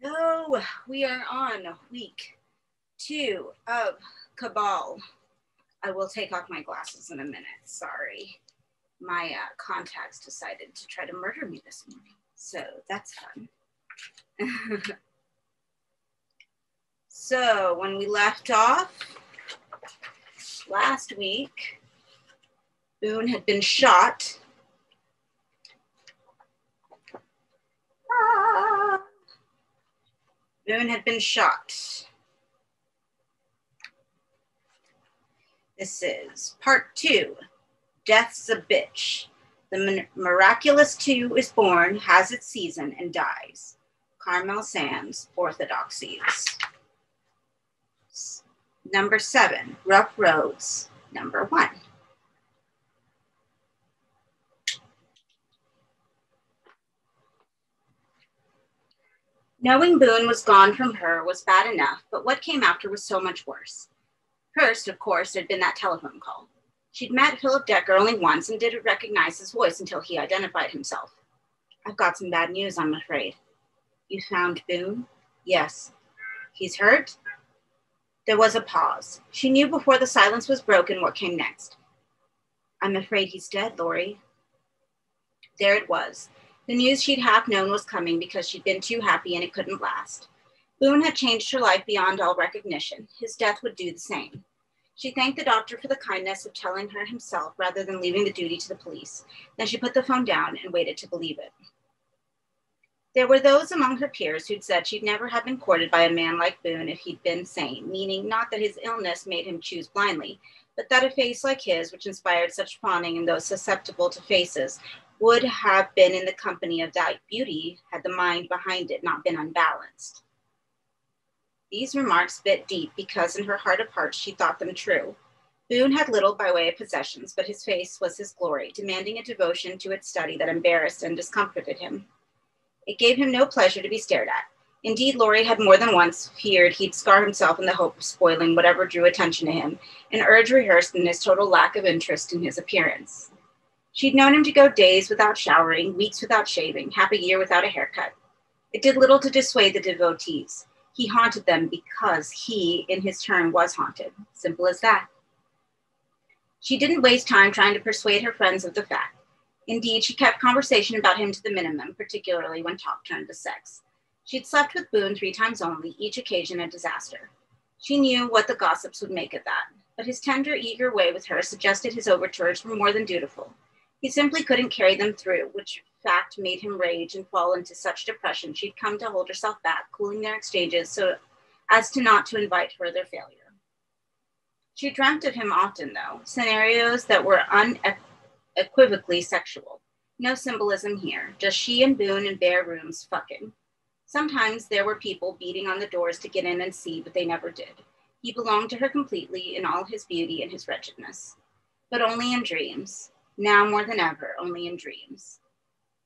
So we are on week 2 of Cabal. I will take off my glasses in a minute. Sorry. My contacts decided to try to murder me this morning. So that's fun. So when we left off last week, Boone had been shot. Boone had been shot. This is part 2. Death's a bitch. The miraculous 2 is born, has its season, and dies. Carmel Sands, Orthodoxies. Number 7, Rough Roads. Number 1. Knowing Boone was gone from her was bad enough, but what came after was so much worse. First, of course, there'd been that telephone call. She'd met Philip Decker only once and didn't recognize his voice until he identified himself. I've got some bad news, I'm afraid. You found Boone? Yes. He's hurt? There was a pause. She knew before the silence was broken what came next. I'm afraid he's dead, Lori. There it was. The news she'd half known was coming because she'd been too happy and it couldn't last. Boone had changed her life beyond all recognition. His death would do the same. She thanked the doctor for the kindness of telling her himself rather than leaving the duty to the police. Then she put the phone down and waited to believe it. There were those among her peers who'd said she'd never have been courted by a man like Boone if he'd been sane, meaning not that his illness made him choose blindly, but that a face like his, which inspired such fawning in those susceptible to faces, would have been in the company of that beauty had the mind behind it not been unbalanced. These remarks bit deep because in her heart of hearts she thought them true. Boone had little by way of possessions, but his face was his glory, demanding a devotion to its study that embarrassed and discomforted him. It gave him no pleasure to be stared at. Indeed, Laurie had more than once feared he'd scar himself in the hope of spoiling whatever drew attention to him, an urge rehearsed in his total lack of interest in his appearance. She'd known him to go days without showering, weeks without shaving, half a year without a haircut. It did little to dissuade the devotees. He haunted them because he, in his turn, was haunted. Simple as that. She didn't waste time trying to persuade her friends of the fact. Indeed, she kept conversation about him to the minimum, particularly when talk turned to sex. She'd slept with Boone 3 times only, each occasion a disaster. She knew what the gossips would make of that, but his tender, eager way with her suggested his overtures were more than dutiful. He simply couldn't carry them through, which fact made him rage and fall into such depression she'd come to hold herself back, cooling their exchanges so as to not to invite further failure. She dreamt of him often, though, scenarios that were unequivocally sexual. No symbolism here, just she and Boone in bare rooms fucking. Sometimes there were people beating on the doors to get in and see, but they never did. He belonged to her completely in all his beauty and his wretchedness. But only in dreams. Now more than ever, only in dreams.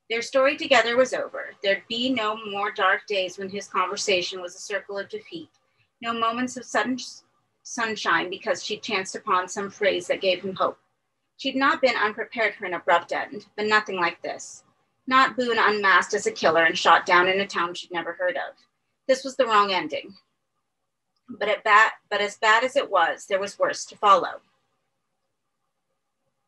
Their story together was over. There'd be no more dark days when his conversation was a circle of defeat. No moments of sudden sunshine because she'd chanced upon some phrase that gave him hope. She'd not been unprepared for an abrupt end, but nothing like this. Not Boone unmasked as a killer and shot down in a town she'd never heard of. This was the wrong ending. But as bad as it was, there was worse to follow.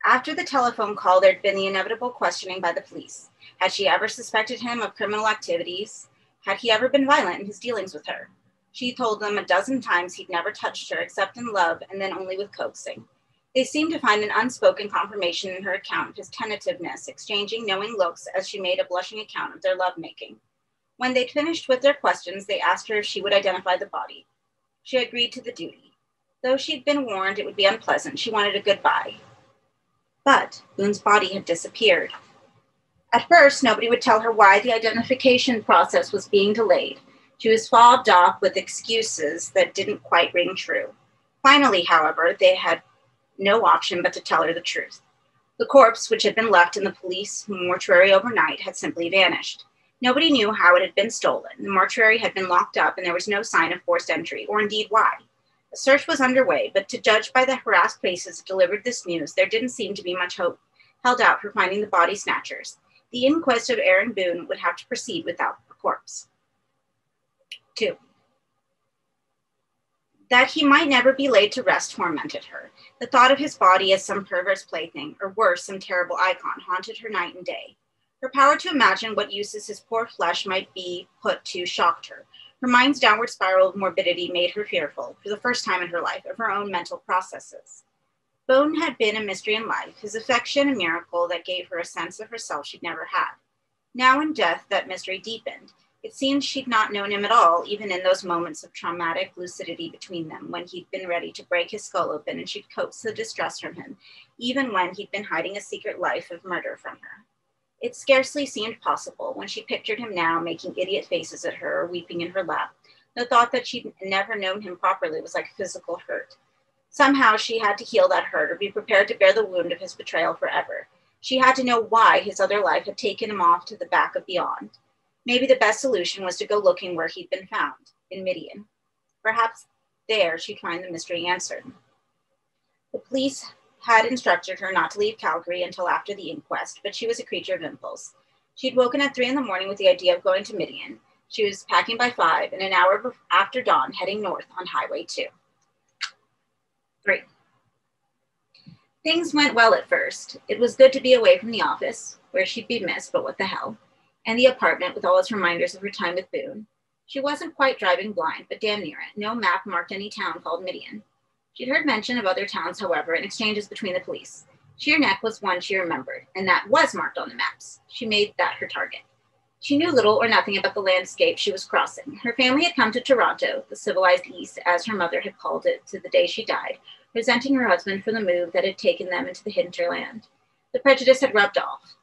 After the telephone call, there'd been the inevitable questioning by the police. Had she ever suspected him of criminal activities? Had he ever been violent in his dealings with her? She told them 12 times he'd never touched her except in love and then only with coaxing. They seemed to find an unspoken confirmation in her account of his tentativeness, exchanging knowing looks as she made a blushing account of their lovemaking. When they'd finished with their questions, they asked her if she would identify the body. She agreed to the duty. Though she'd been warned it would be unpleasant, she wanted a goodbye. But Boone's body had disappeared. At first, nobody would tell her why the identification process was being delayed. She was fobbed off with excuses that didn't quite ring true. Finally, however, they had no option but to tell her the truth. The corpse, which had been left in the police mortuary overnight, had simply vanished. Nobody knew how it had been stolen. The mortuary had been locked up and there was no sign of forced entry, or indeed why. A search was underway, but to judge by the harassed faces that delivered this news, there didn't seem to be much hope held out for finding the body snatchers. The inquest of Aaron Boone would have to proceed without the corpse. 2. That he might never be laid to rest tormented her. The thought of his body as some perverse plaything, or worse, some terrible icon, haunted her night and day. Her power to imagine what uses his poor flesh might be put to shocked her. Her mind's downward spiral of morbidity made her fearful, for the first time in her life, of her own mental processes. Bone had been a mystery in life, his affection a miracle that gave her a sense of herself she'd never had. Now in death, that mystery deepened. It seemed she'd not known him at all, even in those moments of traumatic lucidity between them, when he'd been ready to break his skull open and she'd coax the distress from him, even when he'd been hiding a secret life of murder from her. It scarcely seemed possible, when she pictured him now making idiot faces at her or weeping in her lap. The thought that she'd never known him properly was like physical hurt. Somehow she had to heal that hurt or be prepared to bear the wound of his betrayal forever. She had to know why his other life had taken him off to the back of beyond. Maybe the best solution was to go looking where he'd been found, in Midian. Perhaps there she'd find the mystery answered. The police had instructed her not to leave Calgary until after the inquest, but she was a creature of impulse. She'd woken at 3 a.m. with the idea of going to Midian. She was packing by 5, and an hour after dawn, heading north on Highway 2. 3. Things went well at first. It was good to be away from the office, where she'd be missed, but what the hell, and the apartment with all its reminders of her time with Boone. She wasn't quite driving blind, but damn near it. No map marked any town called Midian. She'd heard mention of other towns, however, in exchanges between the police. Sheer Neck was one she remembered, and that was marked on the maps. She made that her target. She knew little or nothing about the landscape she was crossing. Her family had come to Toronto, the civilized East, as her mother had called it, to the day she died, resenting her husband for the move that had taken them into the hinterland. The prejudice had rubbed off.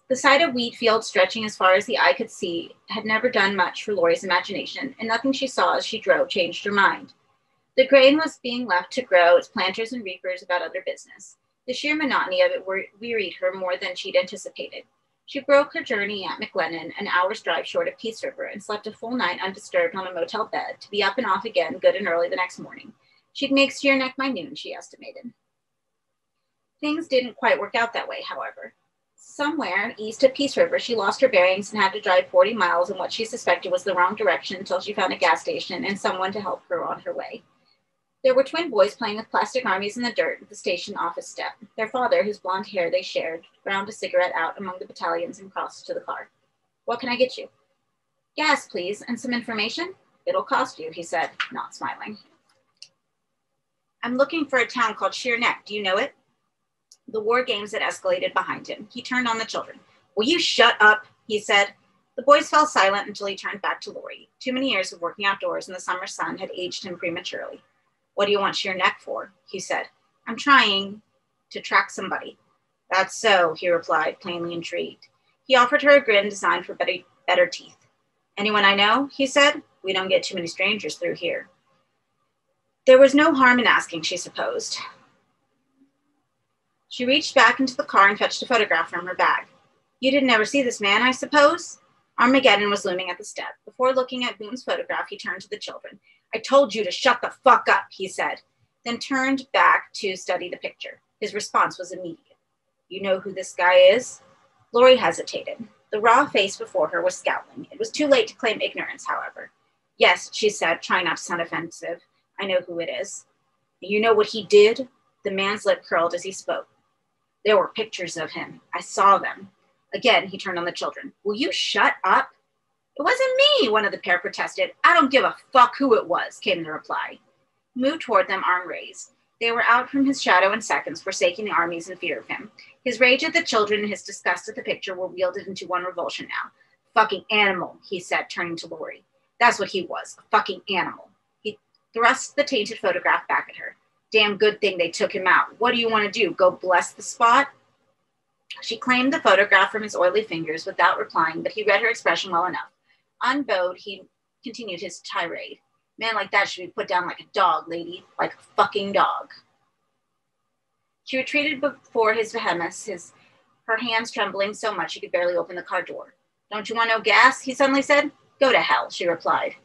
The sight of wheat fields stretching as far as the eye could see had never done much for Laurie's imagination, and nothing she saw as she drove changed her mind. The grain was being left to grow, its planters and reapers about other business. The sheer monotony of it wearied her more than she'd anticipated. She broke her journey at McLennan, an hour's drive short of Peace River, and slept a full night undisturbed on a motel bed, to be up and off again good and early the next morning. She'd make Sheer Neck by noon, she estimated. Things didn't quite work out that way, however. Somewhere east of Peace River, she lost her bearings and had to drive 40 miles in what she suspected was the wrong direction until she found a gas station and someone to help her on her way. There were twin boys playing with plastic armies in the dirt at the station office step. Their father, whose blonde hair they shared, ground a cigarette out among the battalions and crossed to the car. "What can I get you?" "Gas, please, and some information." "It'll cost you," he said, not smiling. "I'm looking for a town called Sheer Neck. Do you know it?" The war games had escalated behind him. He turned on the children. "Will you shut up?" he said. The boys fell silent until he turned back to Laurie. Too many years of working outdoors in the summer sun had aged him prematurely. "What do you want Sheer Neck for?" he said. "I'm trying to track somebody." "That's so," he replied, plainly intrigued. He offered her a grin designed for better teeth. "Anyone I know?" he said. "We don't get too many strangers through here." There was no harm in asking, she supposed. She reached back into the car and fetched a photograph from her bag. "You didn't ever see this man, I suppose?" Armageddon was looming at the step. Before looking at Boone's photograph, he turned to the children. "I told you to shut the fuck up," he said, then turned back to study the picture. His response was immediate. "You know who this guy is?" Laurie hesitated. The raw face before her was scowling. It was too late to claim ignorance, however. "Yes," she said, trying not to sound offensive. "I know who it is." "You know what he did?" The man's lip curled as he spoke. "There were pictures of him. I saw them." Again, he turned on the children. "Will you shut up?" "It wasn't me," one of the pair protested. "I don't give a fuck who it was," came the reply. He moved toward them, arm raised. They were out from his shadow in seconds, forsaking the armies in fear of him. His rage at the children and his disgust at the picture were wielded into one revulsion now. "Fucking animal," he said, turning to Laurie. That's what he was, a fucking animal. He thrust the tainted photograph back at her. "Damn good thing they took him out. What do you want to do, go bless the spot?" She claimed the photograph from his oily fingers without replying, but he read her expression well enough. Unbowed, he continued his tirade. "Man like that should be put down like a dog, lady, like a fucking dog." She retreated before his vehemence, her hands trembling so much she could barely open the car door. "Don't you want no gas?" he suddenly said. "Go to hell," she replied.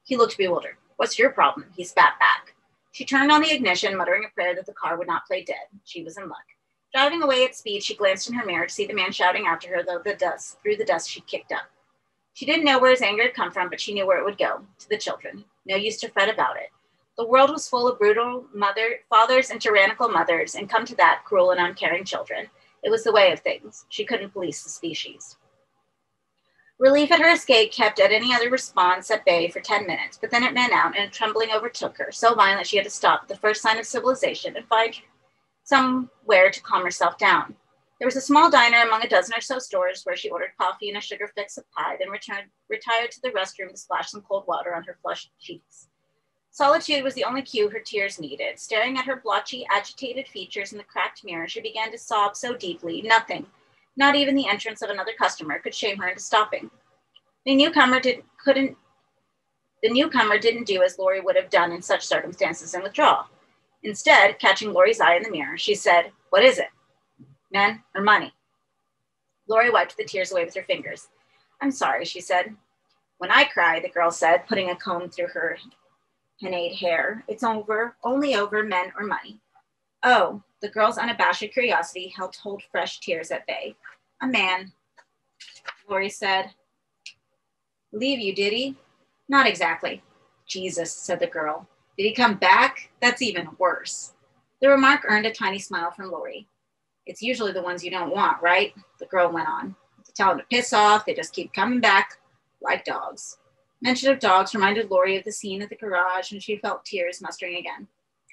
He looked bewildered. "What's your problem?" he spat back. She turned on the ignition, muttering a prayer that the car would not play dead. She was in luck. Driving away at speed, she glanced in her mirror to see the man shouting after her through the dust she'd kicked up. She didn't know where his anger had come from, but she knew where it would go, to the children. No use to fret about it. The world was full of brutal fathers and tyrannical mothers, and come to that, cruel and uncaring children. It was the way of things. She couldn't police the species. Relief at her escape kept at any other response at bay for 10 minutes, but then it ran out and a trembling overtook her, so violent she had to stop at the first sign of civilization and find somewhere to calm herself down. There was a small diner among a dozen or so stores where she ordered coffee and a sugar fix of pie, then retired to the restroom to splash some cold water on her flushed cheeks. Solitude was the only cue her tears needed. Staring at her blotchy, agitated features in the cracked mirror, she began to sob so deeply, nothing, not even the entrance of another customer, could shame her into stopping. The newcomer didn't do as Lori would have done in such circumstances and withdraw. Instead, catching Lori's eye in the mirror, she said, "What is it? Men or money?" Lori wiped the tears away with her fingers. "I'm sorry," she said. "When I cry," the girl said, putting a comb through her pinnate hair, "it's only over men or money." "Oh," the girl's unabashed curiosity helped hold fresh tears at bay. "A man," Lori said. "Leave you, did he?" "Not exactly." "Jesus," said the girl. "Did he come back? That's even worse." The remark earned a tiny smile from Lori. "It's usually the ones you don't want, right?" the girl went on. "If you tell them to piss off, they just keep coming back like dogs." Mention of dogs reminded Lori of the scene at the garage, and she felt tears mustering again.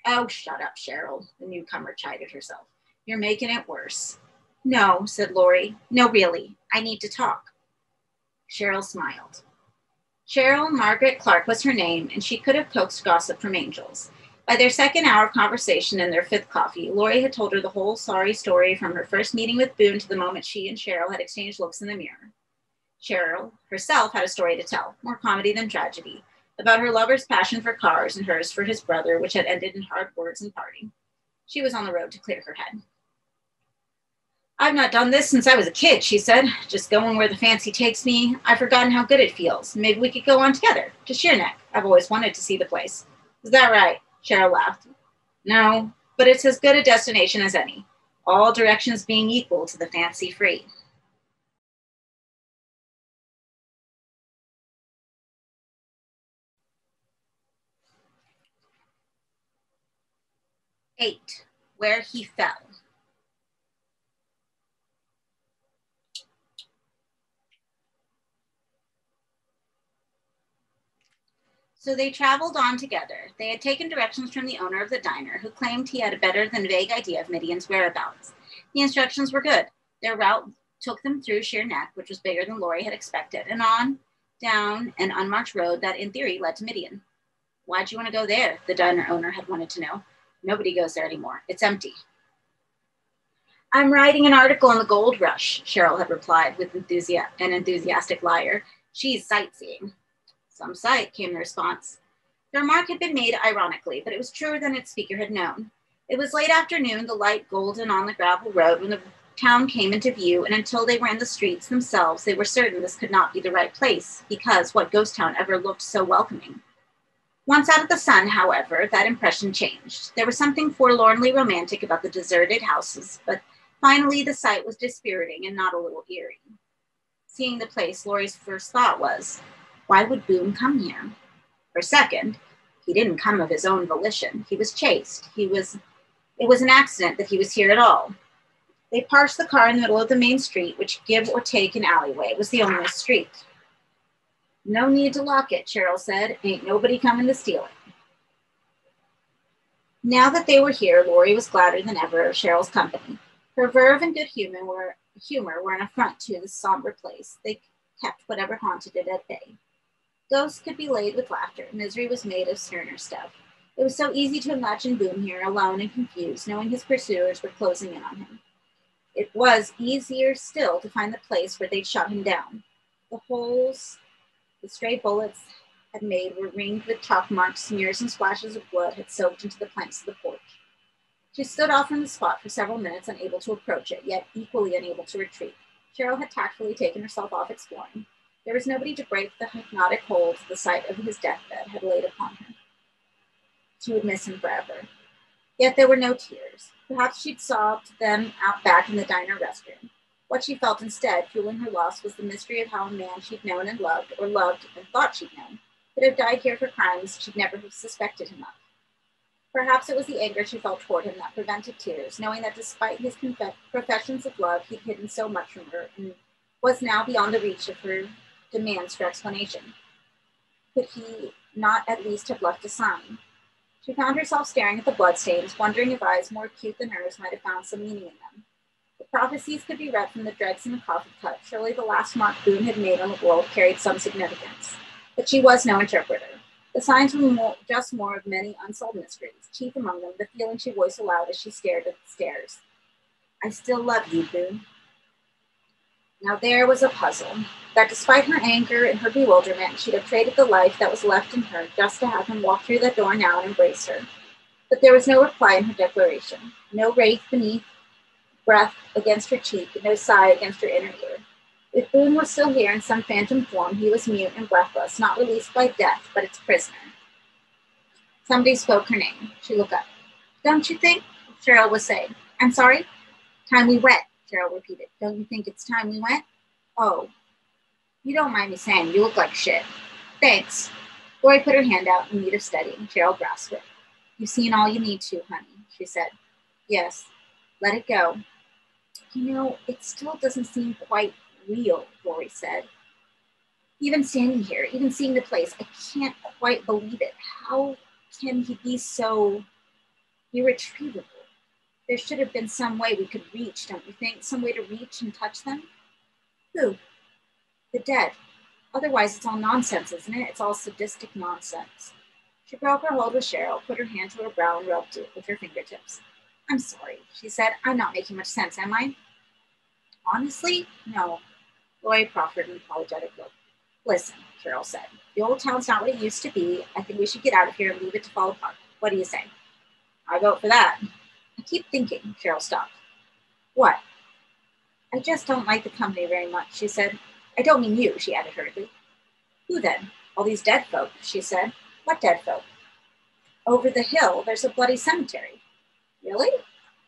"Oh, shut up, Cheryl," the newcomer chided herself. "You're making it worse." "No," said Lori. "No, really. I need to talk." Cheryl smiled. Cheryl Margaret Clark was her name, and she could have coaxed gossip from angels. By their second hour of conversation and their fifth coffee, Lori had told her the whole sorry story from her first meeting with Boone to the moment she and Cheryl had exchanged looks in the mirror. Cheryl herself had a story to tell, more comedy than tragedy, about her lover's passion for cars and hers for his brother, which had ended in hard words and parting. She was on the road to clear her head. "I've not done this since I was a kid," she said, "just going where the fancy takes me. I've forgotten how good it feels. Maybe we could go on together, to Sheerness. I've always wanted to see the place." "Is that right?" Cheryl laughed. "No, but it's as good a destination as any, all directions being equal to the fancy-free." "8. Where he fell." So they traveled on together. They had taken directions from the owner of the diner, who claimed he had a better than vague idea of Midian's whereabouts. The instructions were good. Their route took them through Sheer Neck, which was bigger than Lori had expected, and on down an unmarked road that in theory led to Midian. "Why'd you want to go there?" the diner owner had wanted to know. "Nobody goes there anymore. It's empty." "I'm writing an article on the gold rush," Cheryl had replied with an enthusiastic liar. "She's sightseeing." "Some sight," came the response. The remark had been made ironically, but it was truer than its speaker had known. It was late afternoon, the light golden on the gravel road, when the town came into view, and until they were in the streets themselves, they were certain this could not be the right place, because what ghost town ever looked so welcoming? Once out of the sun, however, that impression changed. There was something forlornly romantic about the deserted houses, but finally the sight was dispiriting and not a little eerie. Seeing the place, Lori's first thought was, why would Boone come here? Her second, he didn't come of his own volition. He was chased. It was an accident that he was here at all. They parked the car in the middle of the main street, which, give or take an alleyway, was the only street. "No need to lock it," Cheryl said. "Ain't nobody coming to steal it." Now that they were here, Lori was gladder than ever of Cheryl's company. Her verve and good humor were an affront to this somber place. They kept whatever haunted it at bay. Ghosts could be laid with laughter. Misery was made of sterner stuff. It was so easy to imagine Boone here, alone and confused, knowing his pursuers were closing in on him. It was easier still to find the place where they'd shot him down. The holes the stray bullets had made were ringed with chalk marks, smears and splashes of blood had soaked into the planks of the porch. She stood off from the spot for several minutes, unable to approach it, yet equally unable to retreat. Cheryl had tactfully taken herself off exploring. There was nobody to break the hypnotic hold the sight of his deathbed had laid upon her. She would miss him forever. Yet there were no tears. Perhaps she'd sobbed them out back in the diner restroom. What she felt instead, fueling her loss, was the mystery of how a man she'd known and loved, or loved and thought she'd known, could have died here for crimes she'd never have suspected him of. Perhaps it was the anger she felt toward him that prevented tears, knowing that despite his professions of love, he'd hidden so much from her and was now beyond the reach of her demands for explanation. Could he not at least have left a sign? She found herself staring at the bloodstains, wondering if eyes more acute than hers might have found some meaning in them. The prophecies could be read from the dregs in the coffee cup. Surely the last mark Boone had made on the world carried some significance. But she was no interpreter. The signs were just more of many unsolved mysteries, chief among them the feeling she voiced aloud as she stared at the stairs. I still love you, Boone. Now there was a puzzle, that despite her anger and her bewilderment, she'd have traded the life that was left in her just to have him walk through that door now and embrace her. But there was no reply in her declaration, no wraith beneath, breath against her cheek, and no sigh against her inner ear. If Boone was still here in some phantom form, he was mute and breathless, not released by death, but its prisoner. Somebody spoke her name. She looked up. Don't you think? Cheryl was saying. I'm sorry? Time we went, Cheryl repeated. Don't you think it's time we went? Oh, you don't mind me saying, you look like shit. Thanks. Lori put her hand out in need of steadying. Cheryl grasped it. You've seen all you need to, honey, she said. Yes. Let it go. You know, it still doesn't seem quite real, Lori said. Even standing here, even seeing the place, I can't quite believe it. How can he be so irretrievable? There should have been some way we could reach, don't you think? Some way to reach and touch them? Who? The dead. Otherwise, it's all nonsense, isn't it? It's all sadistic nonsense. She broke her hold with Cheryl, put her hand to her brow and rubbed it with her fingertips. I'm sorry, she said. I'm not making much sense, am I? Honestly, no. Lori proffered an apologetic look. Listen, Cheryl said. The old town's not what it used to be. I think we should get out of here and leave it to fall apart. What do you say? I vote for that. I keep thinking, Cheryl stopped. What? I just don't like the company very much, she said. I don't mean you, she added hurriedly. Who then? All these dead folk, she said. What dead folk? Over the hill, there's a bloody cemetery. Really?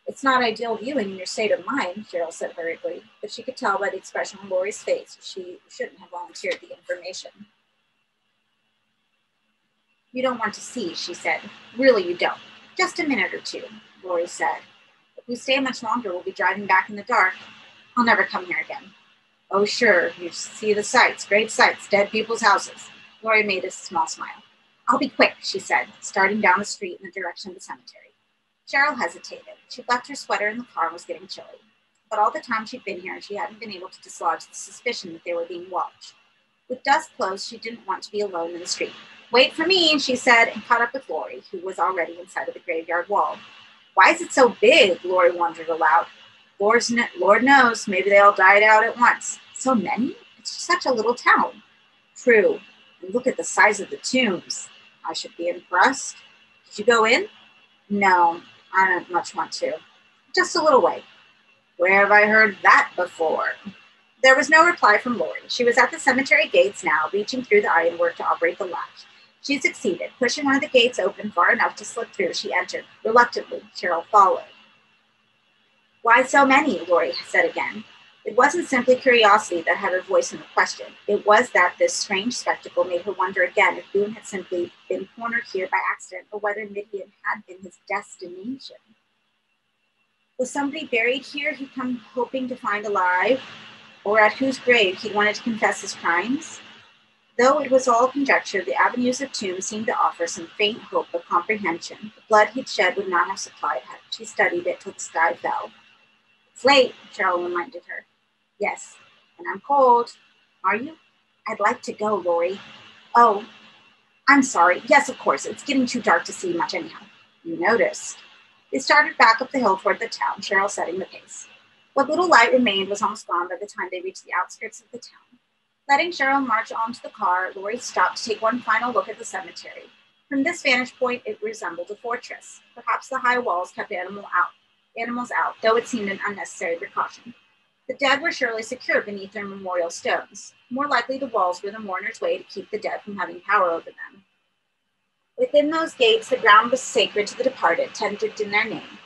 It's not ideal viewing in your state of mind, Cheryl said hurriedly, but she could tell by the expression on Lori's face she shouldn't have volunteered the information. You don't want to see, she said. Really, you don't. Just a minute or two, Lori said. If we stay much longer, we'll be driving back in the dark. I'll never come here again. Oh, sure, you see the sights, great sights, dead people's houses. Lori made a small smile. I'll be quick, she said, starting down the street in the direction of the cemetery. Cheryl hesitated. She'd left her sweater in the car and was getting chilly. But all the time she'd been here, she hadn't been able to dislodge the suspicion that they were being watched. With dusk close, she didn't want to be alone in the street. Wait for me, she said, and caught up with Lori, who was already inside of the graveyard wall. Why is it so big? Lori wondered aloud. Lord knows, maybe they all died out at once. So many? It's such a little town. True. And look at the size of the tombs. I should be impressed. Did you go in? No, I don't much want to. Just a little way. Where have I heard that before? There was no reply from Lori. She was at the cemetery gates now, reaching through the ironwork to operate the latch. She succeeded. Pushing one of the gates open far enough to slip through, she entered. Reluctantly, Cheryl followed. Why so many? Lori said again. It wasn't simply curiosity that had her voice in the question. It was that this strange spectacle made her wonder again if Boone had simply been cornered here by accident or whether Midian had been his destination. Was somebody buried here he'd come hoping to find alive, or at whose grave he'd wanted to confess his crimes? Though it was all conjecture, the avenues of tombs seemed to offer some faint hope of comprehension. The blood he'd shed would not have supplied her. She studied it till the sky fell. It's late, Cheryl reminded her. Yes, and I'm cold. Are you? I'd like to go, Lori. Oh, I'm sorry. Yes, of course. It's getting too dark to see much anyhow. You noticed. They started back up the hill toward the town, Cheryl setting the pace. What little light remained was almost gone by the time they reached the outskirts of the town. Letting Cheryl march onto the car, Lori stopped to take one final look at the cemetery. From this vantage point, it resembled a fortress. Perhaps the high walls kept animals out, though it seemed an unnecessary precaution. The dead were surely secure beneath their memorial stones. More likely, the walls were the mourners' way to keep the dead from having power over them. Within those gates, the ground was sacred to the departed, tended in their name.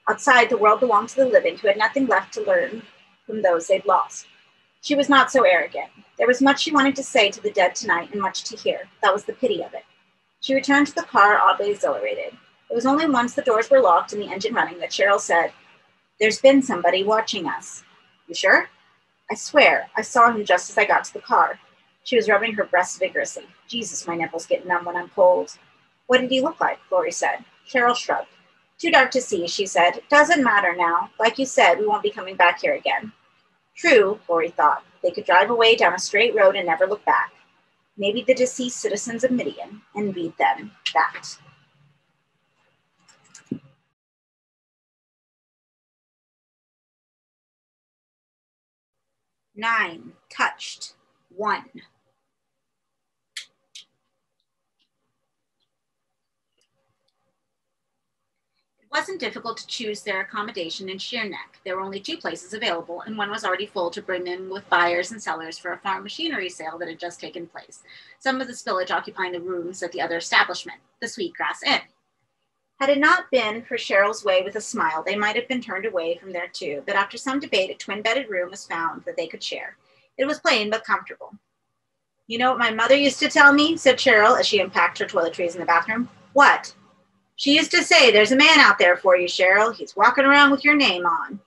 Outside, the world belonged to the living, who had nothing left to learn from those they'd lost. She was not so arrogant. There was much she wanted to say to the dead tonight and much to hear. That was the pity of it. She returned to the car oddly exhilarated. It was only once the doors were locked and the engine running that Cheryl said, "There's been somebody watching us." "You sure?" "I swear, I saw him just as I got to the car." She was rubbing her breasts vigorously. "Jesus, my nipples get numb when I'm cold." "What did he look like?" Lori said. Cheryl shrugged. "Too dark to see," she said. "Doesn't matter now. Like you said, we won't be coming back here again." True, Lori thought. They could drive away down a straight road and never look back. Maybe the deceased citizens of Midian envied them that. Nine, touched. 1. It wasn't difficult to choose their accommodation in Sheerneck. There were only 2 places available, and one was already full to brim in with buyers and sellers for a farm machinery sale that had just taken place, some of the spillage occupying the rooms at the other establishment, the Sweetgrass Inn. Had it not been for Cheryl's way with a smile, they might have been turned away from there too, but after some debate, a twin-bedded room was found that they could share. It was plain but comfortable. "You know what my mother used to tell me?" said Cheryl as she unpacked her toiletries in the bathroom. "What?" "She used to say, 'There's a man out there for you, Cheryl. He's walking around with your name on.'"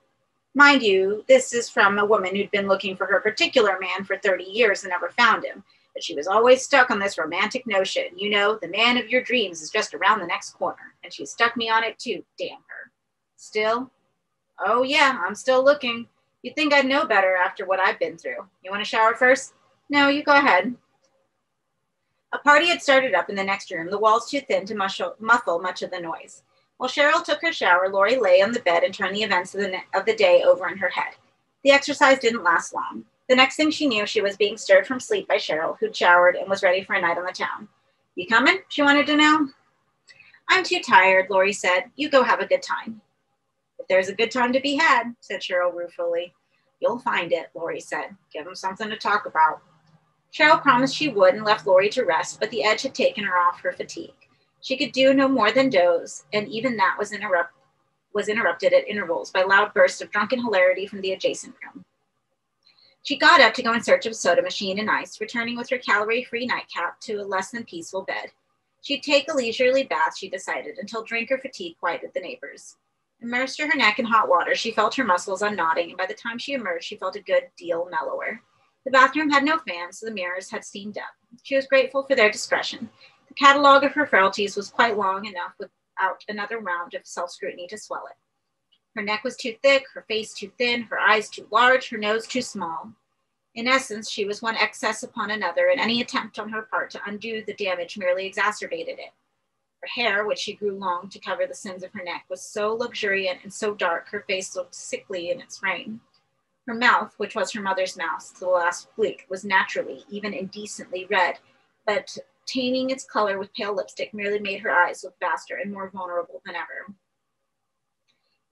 Mind you, this is from a woman who'd been looking for her particular man for 30 years and never found him. But she was always stuck on this romantic notion. You know, the man of your dreams is just around the next corner. And she stuck me on it too, damn her. "Still?" "Oh yeah, I'm still looking. You'd think I'd know better after what I've been through. You want to shower first?" "No, you go ahead." A party had started up in the next room, the walls too thin to muffle much of the noise. While Cheryl took her shower, Lori lay on the bed and turned the events of the day over in her head. The exercise didn't last long. The next thing she knew, she was being stirred from sleep by Cheryl, who'd showered and was ready for a night on the town. "You coming?" she wanted to know. "I'm too tired," Lori said. "You go have a good time." "If there's a good time to be had," said Cheryl ruefully. "You'll find it," Lori said. "Give 'em something to talk about." Cheryl promised she would and left Lori to rest, but the edge had taken her off her fatigue. She could do no more than doze, and even that was interrupted at intervals by loud bursts of drunken hilarity from the adjacent room. She got up to go in search of a soda machine and ice, returning with her calorie-free nightcap to a less than peaceful bed. She'd take a leisurely bath, she decided, until drinker fatigue quieted the neighbors. Immersed to her neck in hot water, she felt her muscles unknotting, and by the time she emerged, she felt a good deal mellower. The bathroom had no fan, so the mirrors had steamed up. She was grateful for their discretion. The catalogue of her frailties was quite long enough without another round of self-scrutiny to swell it. Her neck was too thick, her face too thin, her eyes too large, her nose too small. In essence, she was one excess upon another, and any attempt on her part to undo the damage merely exacerbated it. Her hair, which she grew long to cover the sins of her neck, was so luxuriant and so dark, her face looked sickly in its frame. Her mouth, which was her mother's mouth to the last week, was naturally, even indecently red, but tainting its color with pale lipstick merely made her eyes look vaster and more vulnerable than ever.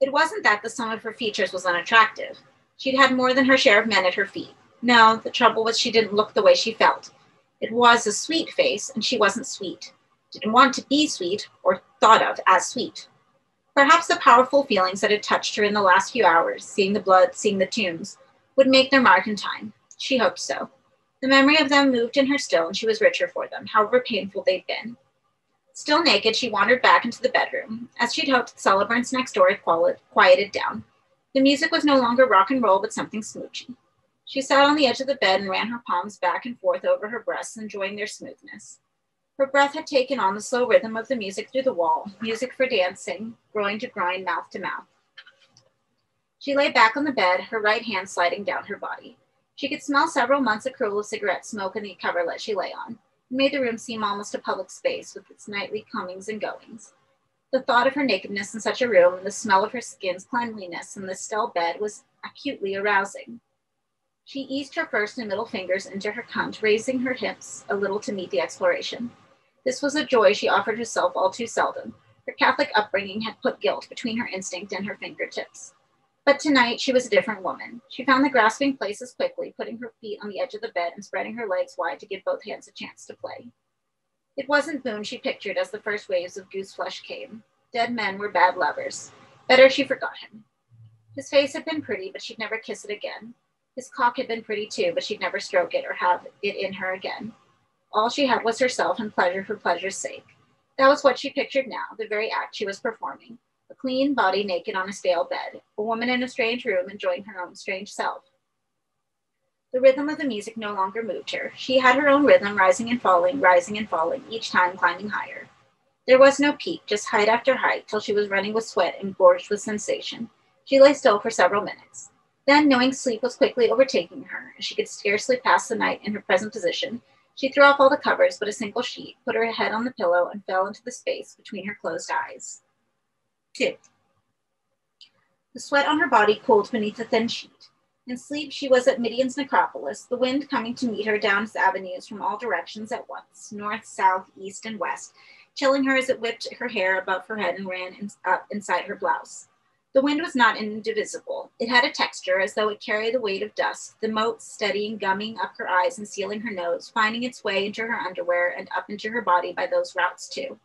It wasn't that the sum of her features was unattractive. She'd had more than her share of men at her feet. No, the trouble was she didn't look the way she felt. It was a sweet face, and she wasn't sweet. Didn't want to be sweet, or thought of as sweet. Perhaps the powerful feelings that had touched her in the last few hours, seeing the blood, seeing the tombs, would make their mark in time. She hoped so. The memory of them moved in her still, and she was richer for them, however painful they'd been. Still naked, she wandered back into the bedroom. As she'd hoped, the celebrants next door had quieted down. The music was no longer rock and roll, but something smoochy. She sat on the edge of the bed and ran her palms back and forth over her breasts, enjoying their smoothness. Her breath had taken on the slow rhythm of the music through the wall, music for dancing, groin to groin, mouth to mouth. She lay back on the bed, her right hand sliding down her body. She could smell several months' accrual of cigarette smoke in the coverlet she lay on. It made the room seem almost a public space with its nightly comings and goings. The thought of her nakedness in such a room, and the smell of her skin's cleanliness in the still bed was acutely arousing. She eased her first and middle fingers into her cunt, raising her hips a little to meet the exploration. This was a joy she offered herself all too seldom. Her Catholic upbringing had put guilt between her instinct and her fingertips. But tonight she was a different woman. She found the grasping places quickly, putting her feet on the edge of the bed and spreading her legs wide to give both hands a chance to play. It wasn't Boone she pictured as the first waves of goose flesh came. Dead men were bad lovers. Better she forgot him. His face had been pretty, but she'd never kiss it again. His cock had been pretty too, but she'd never stroke it or have it in her again. All she had was herself and pleasure for pleasure's sake. That was what she pictured now, the very act she was performing. A clean body naked on a stale bed, a woman in a strange room enjoying her own strange self. The rhythm of the music no longer moved her. She had her own rhythm, rising and falling, each time climbing higher. There was no peak, just height after height, till she was running with sweat and gorged with sensation. She lay still for several minutes. Then, knowing sleep was quickly overtaking her, and she could scarcely pass the night in her present position, she threw off all the covers but a single sheet, put her head on the pillow, and fell into the space between her closed eyes. 2. The sweat on her body cooled beneath the thin sheet. In sleep, she was at Midian's necropolis, the wind coming to meet her down its avenues from all directions at once, north, south, east, and west, chilling her as it whipped her hair above her head and ran up inside her blouse. The wind was not indivisible. It had a texture as though it carried the weight of dust, the motes steadying, gumming up her eyes and sealing her nose, finding its way into her underwear and up into her body by those routes too.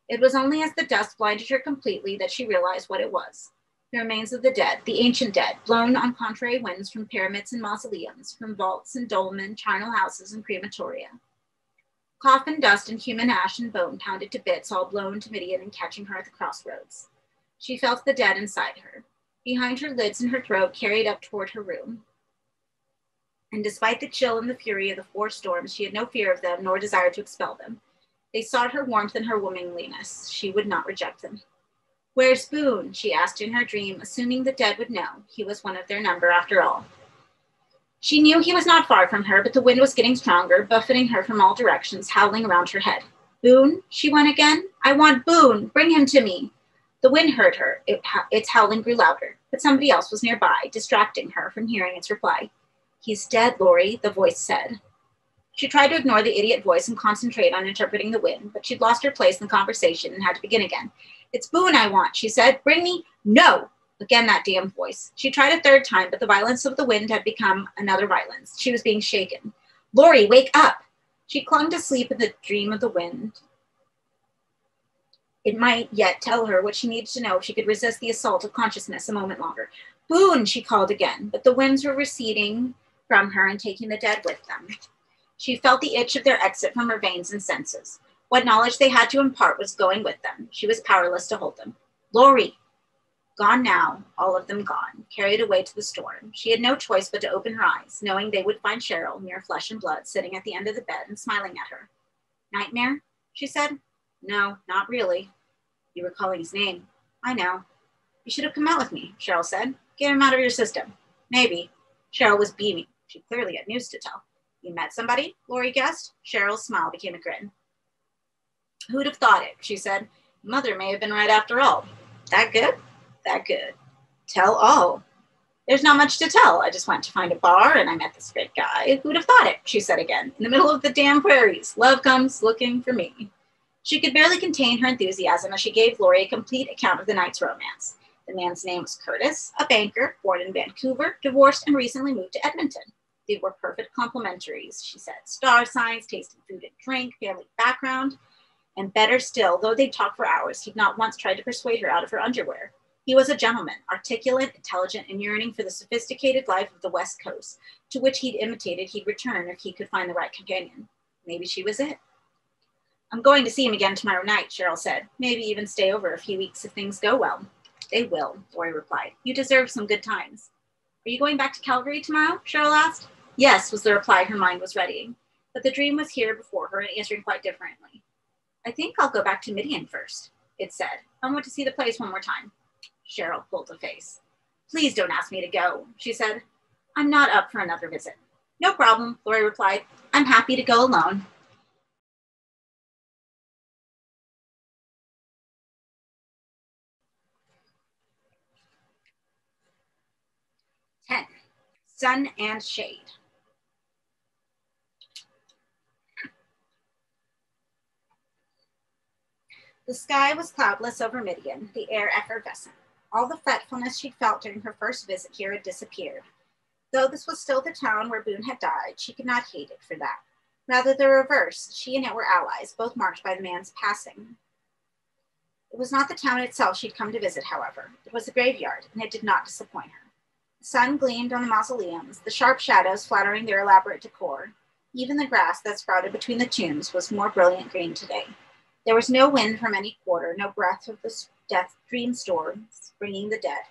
It was only as the dust blinded her completely that she realized what it was. The remains of the dead, the ancient dead, blown on contrary winds from pyramids and mausoleums, from vaults and dolmen, charnel houses and crematoria. Coffin dust and human ash and bone pounded to bits, all blown to Midian and catching her at the crossroads. She felt the dead inside her, behind her lids and her throat carried up toward her room. And despite the chill and the fury of the 4 storms, she had no fear of them nor desire to expel them. They sought her warmth and her womanliness. She would not reject them. "Where's Boone?" she asked in her dream, assuming the dead would know. He was one of their number after all. She knew he was not far from her, but the wind was getting stronger, buffeting her from all directions, howling around her head. "Boone?" she went again. "I want Boone. Bring him to me." The wind heard her. Its howling grew louder, but somebody else was nearby, distracting her from hearing its reply. "He's dead, Lori," the voice said. She tried to ignore the idiot voice and concentrate on interpreting the wind, but she'd lost her place in the conversation and had to begin again. "It's Boone I want," she said. "Bring me—" "No!" Again that damned voice. She tried a 3rd time, but the violence of the wind had become another violence. She was being shaken. "Lori, wake up!" She clung to sleep in the dream of the wind. It might yet tell her what she needed to know if she could resist the assault of consciousness a moment longer. "Boone," she called again, but the winds were receding from her and taking the dead with them. She felt the itch of their exit from her veins and senses. What knowledge they had to impart was going with them. She was powerless to hold them. "Lori!" Gone now, all of them gone, carried away to the storm. She had no choice but to open her eyes, knowing they would find Cheryl, mere flesh and blood, sitting at the end of the bed and smiling at her. "Nightmare?" she said. "No, not really." "You were calling his name." "I know." "You should have come out with me," Cheryl said. "Get him out of your system." "Maybe." Cheryl was beaming. She clearly had news to tell. "You met somebody?" Lori guessed. Cheryl's smile became a grin. "Who'd have thought it?" she said. "Mother may have been right after all." "That good?" "That good." "Tell all." "There's not much to tell. I just went to find a bar and I met this great guy. Who'd have thought it?" she said again. "In the middle of the damn prairies. Love comes looking for me." She could barely contain her enthusiasm as she gave Lori a complete account of the night's romance. The man's name was Curtis, a banker, born in Vancouver, divorced and recently moved to Edmonton. They were perfect complementaries, she said. Star signs, taste in food and drink, family background. And better still, though they'd talk for hours, he'd not once tried to persuade her out of her underwear. He was a gentleman, articulate, intelligent, and yearning for the sophisticated life of the West Coast, to which he'd return if he could find the right companion. Maybe she was it. "I'm going to see him again tomorrow night," Cheryl said. "Maybe even stay over a few weeks if things go well." "They will," Lori replied. "You deserve some good times." "Are you going back to Calgary tomorrow?" Cheryl asked. "Yes," was the reply her mind was readying. But the dream was here before her and answering quite differently. "I think I'll go back to Midian first," it said. "I want to see the place one more time." Cheryl pulled a face. "Please don't ask me to go," she said. "I'm not up for another visit." "No problem," Lori replied. "I'm happy to go alone." 10. Sun and Shade. The sky was cloudless over Midian, the air effervescent. All the fretfulness she'd felt during her first visit here had disappeared. Though this was still the town where Boone had died, she could not hate it for that. Rather the reverse, she and it were allies, both marked by the man's passing. It was not the town itself she'd come to visit, however. It was a graveyard, and it did not disappoint her. The sun gleamed on the mausoleums, the sharp shadows flattering their elaborate decor. Even the grass that sprouted between the tombs was more brilliant green today. There was no wind from any quarter, no breath of the death dream storms bringing the dead.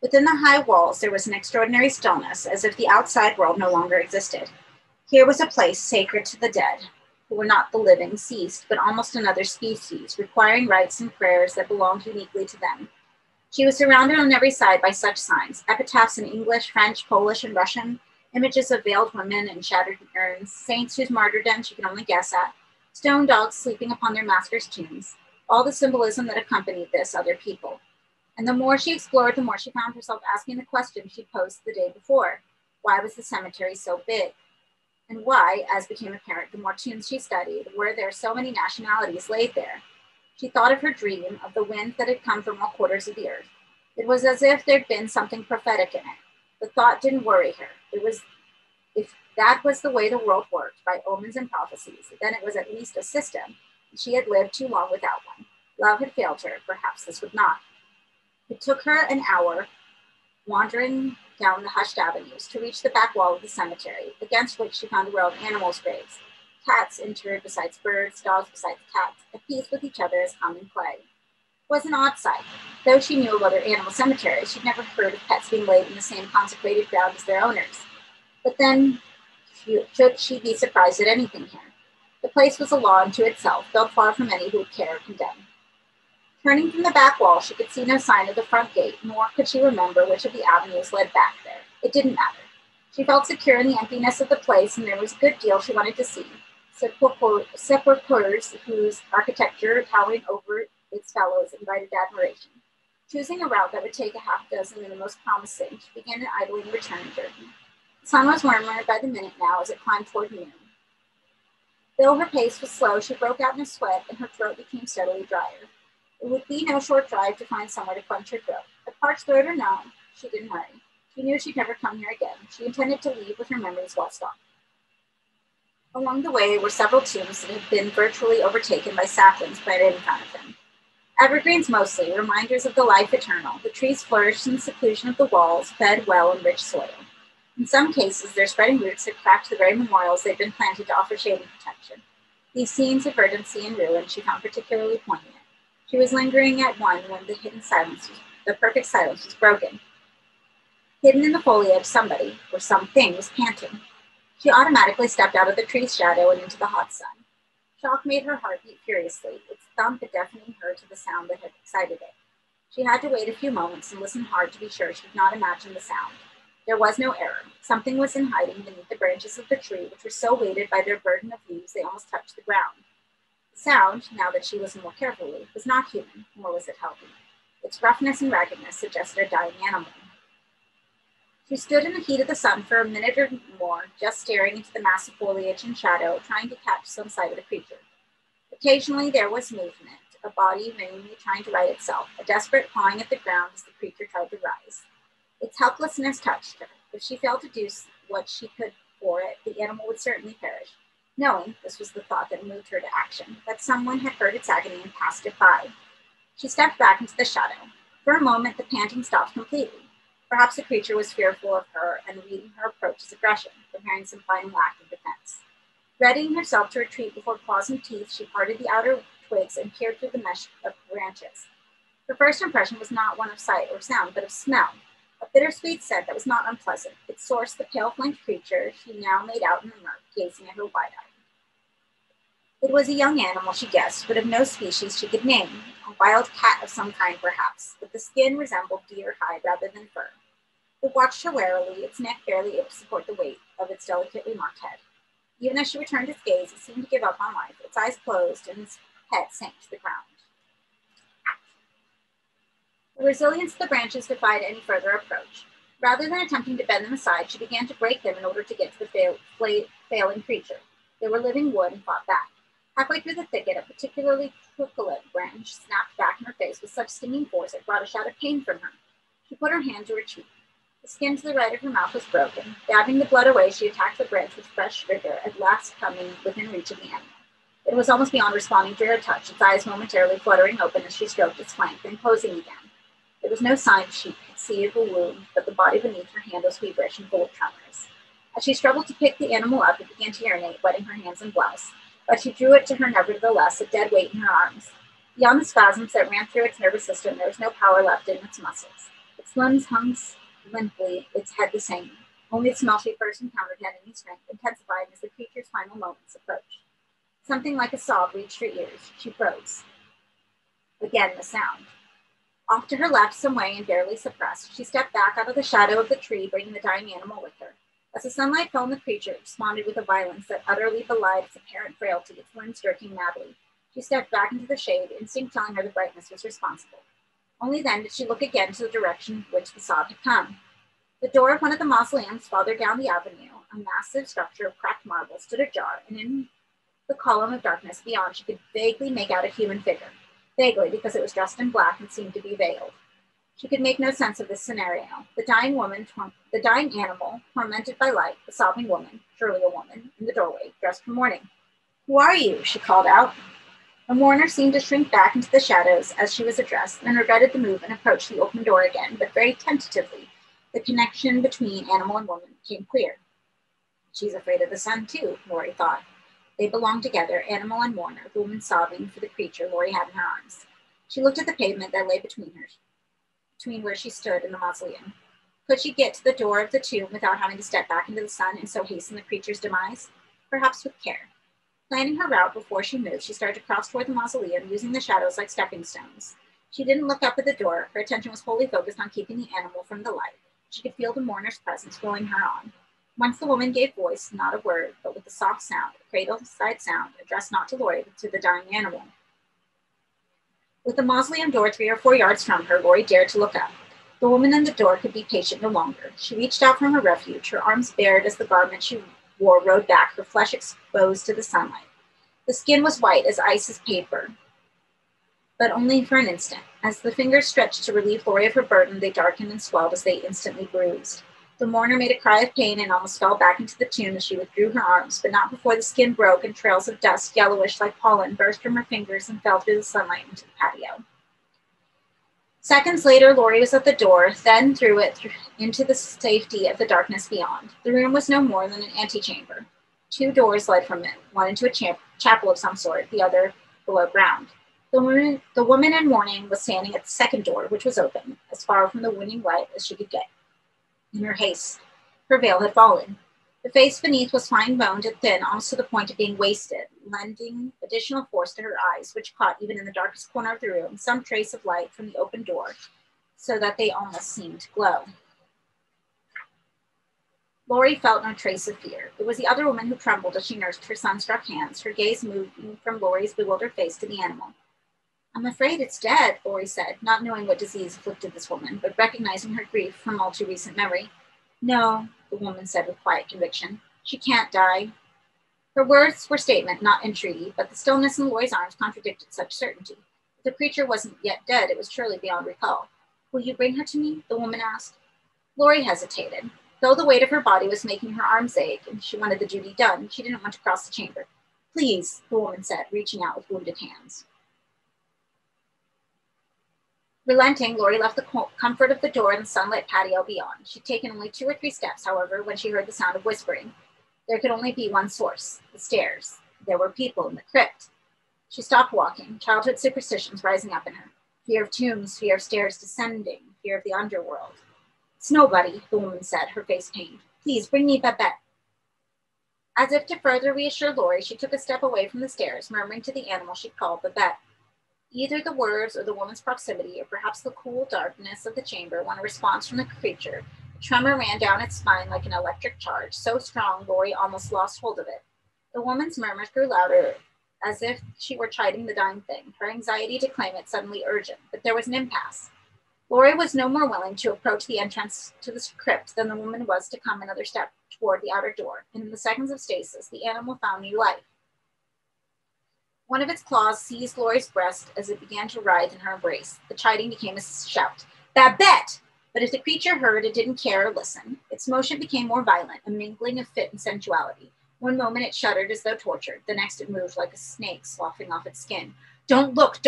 Within the high walls there was an extraordinary stillness, as if the outside world no longer existed. Here was a place sacred to the dead, who were not the living ceased, but almost another species, requiring rites and prayers that belonged uniquely to them. She was surrounded on every side by such signs, epitaphs in English, French, Polish, and Russian, images of veiled women and shattered urns, saints whose martyrdom she could only guess at, stone dogs sleeping upon their masters' tombs, all the symbolism that accompanied this other people. And the more she explored, the more she found herself asking the question she posed the day before. Why was the cemetery so big? And why, as became apparent the more tombs she studied, were there so many nationalities laid there? She thought of her dream, of the wind that had come from all quarters of the earth. It was as if there'd been something prophetic in it. The thought didn't worry her. It was, if that was the way the world worked, by omens and prophecies, then it was at least a system, and she had lived too long without one. Love had failed her. Perhaps this would not. It took her an hour, wandering down the hushed avenues, to reach the back wall of the cemetery, against which she found a row of animals' graves. Cats interred beside birds, dogs beside cats, at peace with each other as common clay. It was an odd sight. Though she knew of other animal cemeteries, she'd never heard of pets being laid in the same consecrated ground as their owners. But then, should she be surprised at anything here? The place was a law unto itself, built far from any who would care or condemn. Turning from the back wall, she could see no sign of the front gate, nor could she remember which of the avenues led back there. It didn't matter. She felt secure in the emptiness of the place, and there was a good deal she wanted to see. Sepulchres whose architecture, towering over its fellows, invited admiration. Choosing a route that would take a half dozen of the most promising, she began an idling return journey. The sun was warmer by the minute now as it climbed toward noon. Though her pace was slow, she broke out in a sweat, and her throat became steadily drier. It would be no short drive to find somewhere to quench her throat. A parched throat or no, she didn't worry. She knew she'd never come here again. She intended to leave with her memories washed off. Along the way were several tombs that had been virtually overtaken by saplings planted in front of them. Evergreens mostly, reminders of the life eternal. The trees flourished in the seclusion of the walls, fed well in rich soil. In some cases, their spreading roots had cracked the very memorials they'd been planted to offer shade and protection. These scenes of verdancy and ruin she found particularly poignant. She was lingering at one when the perfect silence was broken. Hidden in the foliage, somebody, or something, was panting. She automatically stepped out of the tree's shadow and into the hot sun. Shock made her heart beat furiously, its thump deafening her to the sound that had excited it. She had to wait a few moments and listen hard to be sure she did not imagine the sound. There was no error. Something was in hiding beneath the branches of the tree, which were so weighted by their burden of leaves they almost touched the ground. The sound, now that she listened more carefully, was not human, nor was it healthy. Its roughness and raggedness suggested a dying animal. She stood in the heat of the sun for a minute or more, just staring into the mass of foliage and shadow, trying to catch some sight of the creature. Occasionally there was movement, a body vainly trying to right itself, a desperate clawing at the ground as the creature tried to rise. Its helplessness touched her. If she failed to do what she could for it, the animal would certainly perish. Knowing, this was the thought that moved her to action, that someone had heard its agony and passed it by. She stepped back into the shadow. For a moment, the panting stopped completely. Perhaps the creature was fearful of her and reading her approach as aggression, preparing some final act of defense. Readying herself to retreat before claws and teeth, she parted the outer twigs and peered through the mesh of branches. Her first impression was not one of sight or sound, but of smell. A bittersweet scent that was not unpleasant. Its source, the pale-flanked creature she now made out in the murk, gazing at her wide-eyed. It was a young animal, she guessed, but of no species she could name. A wild cat of some kind, perhaps, but the skin resembled deer hide rather than fur. It watched her warily, its neck barely able to support the weight of its delicately marked head. Even as she returned its gaze, it seemed to give up on life. Its eyes closed, and its head sank to the ground. The resilience of the branches defied any further approach. Rather than attempting to bend them aside, she began to break them in order to get to the failing creature. They were living wood and fought back. Halfway through the thicket, a particularly truculent branch snapped back in her face with such stinging force it brought a shout of pain from her. She put her hand to her cheek. The skin to the right of her mouth was broken. Dabbing the blood away, she attacked the branch with fresh vigor, at last coming within reach of the animal. It was almost beyond responding to her touch, its eyes momentarily fluttering open as she stroked its flank, then closing again. There was no sign she could see of a wound, but the body beneath her hand was feverish and full of tremors. As she struggled to pick the animal up, it began to urinate, wetting her hands and blouse, but she drew it to her nevertheless, a dead weight in her arms. Beyond the spasms that ran through its nervous system, there was no power left in its muscles. Its limbs hung limply, its head the same. Only the smell she first encountered had any strength, intensifying as the creature's final moments approached. Something like a sob reached her ears. She froze. Again, the sound. Off to her left, some way and barely suppressed, she stepped back out of the shadow of the tree, bringing the dying animal with her. As the sunlight fell on the creature, it responded with a violence that utterly belied its apparent frailty, its limbs jerking madly. She stepped back into the shade, instinct telling her the brightness was responsible. Only then did she look again to the direction from which the sob had come. The door of one of the mausoleums farther down the avenue, a massive structure of cracked marble, stood ajar, and in the column of darkness beyond she could vaguely make out a human figure. Vaguely, because it was dressed in black and seemed to be veiled. She could make no sense of this scenario. The dying animal, tormented by light, the sobbing woman, surely a woman, in the doorway, dressed for mourning. "Who are you?" she called out. The mourner seemed to shrink back into the shadows as she was addressed, then regretted the move and approached the open door again, but very tentatively. The connection between animal and woman became clear. She's afraid of the sun, too, Lori thought. They belonged together, animal and mourner, the woman sobbing for the creature Lori had in her arms. She looked at the pavement that lay between where she stood and the mausoleum. Could she get to the door of the tomb without having to step back into the sun and so hasten the creature's demise? Perhaps with care. Planning her route before she moved, she started to cross toward the mausoleum, using the shadows like stepping stones. She didn't look up at the door. Her attention was wholly focused on keeping the animal from the light. She could feel the mourner's presence drawing her on. Once the woman gave voice, not a word, but with a soft sound, a cradle-side sound, addressed not to Lori, but to the dying animal. With the mausoleum door 3 or 4 yards from her, Lori dared to look up. The woman in the door could be patient no longer. She reached out from her refuge, her arms bared as the garment she wore rode back, her flesh exposed to the sunlight. The skin was white as ice as paper, but only for an instant. As the fingers stretched to relieve Lori of her burden, they darkened and swelled as they instantly bruised. The mourner made a cry of pain and almost fell back into the tomb as she withdrew her arms, but not before the skin broke and trails of dust, yellowish like pollen, burst from her fingers and fell through the sunlight into the patio. Seconds later, Lori was at the door, then threw it into the safety of the darkness beyond. The room was no more than an antechamber. 2 doors led from it, one into a chapel of some sort, the other below ground. The woman in mourning was standing at the second door, which was open, as far from the winning light as she could get. In her haste, her veil had fallen. The face beneath was fine-boned and thin, almost to the point of being wasted, lending additional force to her eyes, which caught, even in the darkest corner of the room, some trace of light from the open door, so that they almost seemed to glow. Lori felt no trace of fear. It was the other woman who trembled as she nursed her sunstruck hands, her gaze moving from Lori's bewildered face to the animal. "I'm afraid it's dead," Lori said, not knowing what disease afflicted this woman, but recognizing her grief from all too recent memory. "No," the woman said with quiet conviction. "She can't die." Her words were statement, not entreaty, but the stillness in Lori's arms contradicted such certainty. If the creature wasn't yet dead, it was surely beyond recall. "Will you bring her to me?" the woman asked. Lori hesitated. Though the weight of her body was making her arms ache and she wanted the duty done, she didn't want to cross the chamber. "Please," the woman said, reaching out with wounded hands. Relenting, Lori left the comfort of the door and the sunlit patio beyond. She'd taken only 2 or 3 steps, however, when she heard the sound of whispering. There could only be one source, the stairs. There were people in the crypt. She stopped walking, childhood superstitions rising up in her. Fear of tombs, fear of stairs descending, fear of the underworld. "It's nobody," the woman said, her face pained. "Please, bring me Babette." As if to further reassure Lori, she took a step away from the stairs, murmuring to the animal she'd called Babette. Either the words or the woman's proximity, or perhaps the cool darkness of the chamber, won a response from the creature. A tremor ran down its spine like an electric charge, so strong Lori almost lost hold of it. The woman's murmurs grew louder, as if she were chiding the dying thing, her anxiety to claim it suddenly urgent, but there was an impasse. Lori was no more willing to approach the entrance to the crypt than the woman was to come another step toward the outer door, and in the seconds of stasis, the animal found new life. One of its claws seized Lori's breast as it began to writhe in her embrace. The chiding became a shout. "Babette!" But if the creature heard, it didn't care or listen. Its motion became more violent, a mingling of fit and sensuality. One moment it shuddered as though tortured. The next it moved like a snake sloughing off its skin. Don't look,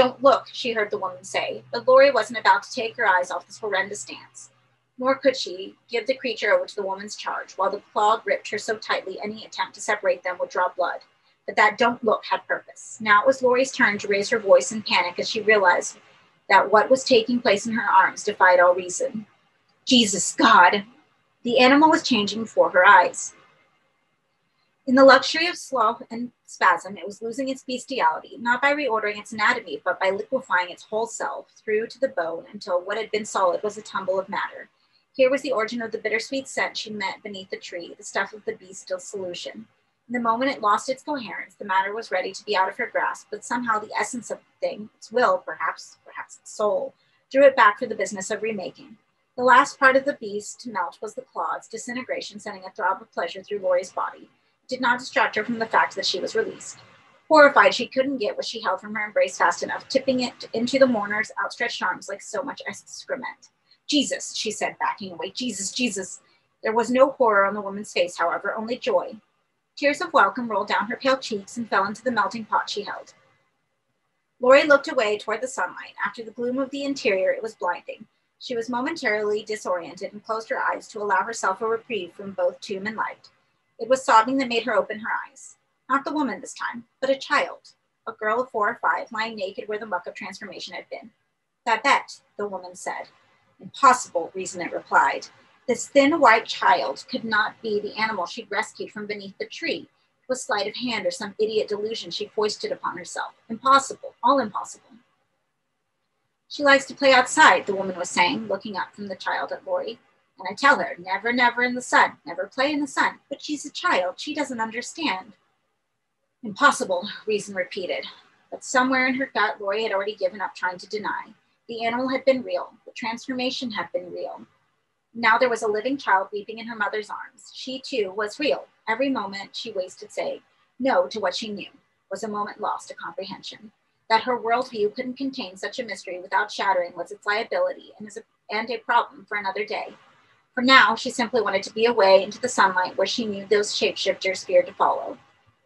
she heard the woman say. But Lori wasn't about to take her eyes off this horrendous dance. Nor could she give the creature over to the woman's charge, while the claw gripped her so tightly any attempt to separate them would draw blood. But that don't look had purpose. Now it was Lori's turn to raise her voice in panic as she realized that what was taking place in her arms defied all reason. Jesus, God! The animal was changing before her eyes. In the luxury of sloth and spasm, it was losing its bestiality, not by reordering its anatomy, but by liquefying its whole self through to the bone until what had been solid was a tumble of matter. Here was the origin of the bittersweet scent she met beneath the tree, the stuff of the bestial solution. In the moment it lost its coherence, the matter was ready to be out of her grasp, but somehow the essence of the thing, its will, perhaps its soul, drew it back for the business of remaking. The last part of the beast to melt was the claw, its disintegration sending a throb of pleasure through Lori's body. It did not distract her from the fact that she was released. Horrified, she couldn't get what she held from her embrace fast enough, tipping it into the mourner's outstretched arms like so much excrement. Jesus, she said, backing away. Jesus, Jesus. There was no horror on the woman's face, however, only joy. Tears of welcome rolled down her pale cheeks and fell into the melting pot she held. Lori looked away toward the sunlight. After the gloom of the interior, it was blinding. She was momentarily disoriented and closed her eyes to allow herself a reprieve from both tomb and light. It was sobbing that made her open her eyes. Not the woman this time, but a child, a girl of 4 or 5, lying naked where the muck of transformation had been. Babette, the woman said. Impossible, Reasonet replied. This thin white child could not be the animal she'd rescued from beneath the tree. It was sleight of hand or some idiot delusion she foisted upon herself. Impossible, all impossible. She likes to play outside, the woman was saying, looking up from the child at Lori. And I tell her, never, never in the sun, never play in the sun. But she's a child, she doesn't understand. Impossible, Reason repeated. But somewhere in her gut, Lori had already given up trying to deny. The animal had been real. The transformation had been real. Now there was a living child weeping in her mother's arms. She, too, was real. Every moment she wasted saying no to what she knew was a moment lost to comprehension. That her worldview couldn't contain such a mystery without shattering was its liability and a problem for another day. For now, she simply wanted to be away into the sunlight where she knew those shapeshifters feared to follow.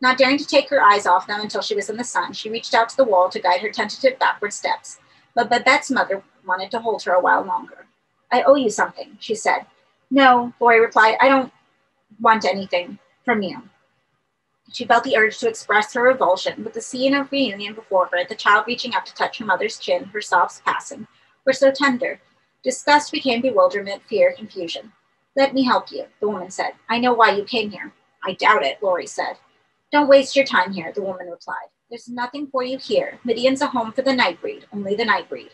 Not daring to take her eyes off them until she was in the sun, she reached out to the wall to guide her tentative backward steps. But Babette's mother wanted to hold her a while longer. I owe you something, she said. No, Lori replied, I don't want anything from you. She felt the urge to express her revulsion, but the scene of reunion before her, the child reaching up to touch her mother's chin, her sobs passing, were so tender. Disgust became bewilderment, fear, confusion. Let me help you, the woman said. I know why you came here. I doubt it, Lori said. Don't waste your time here, the woman replied. There's nothing for you here. Midian's a home for the Nightbreed, only the Nightbreed.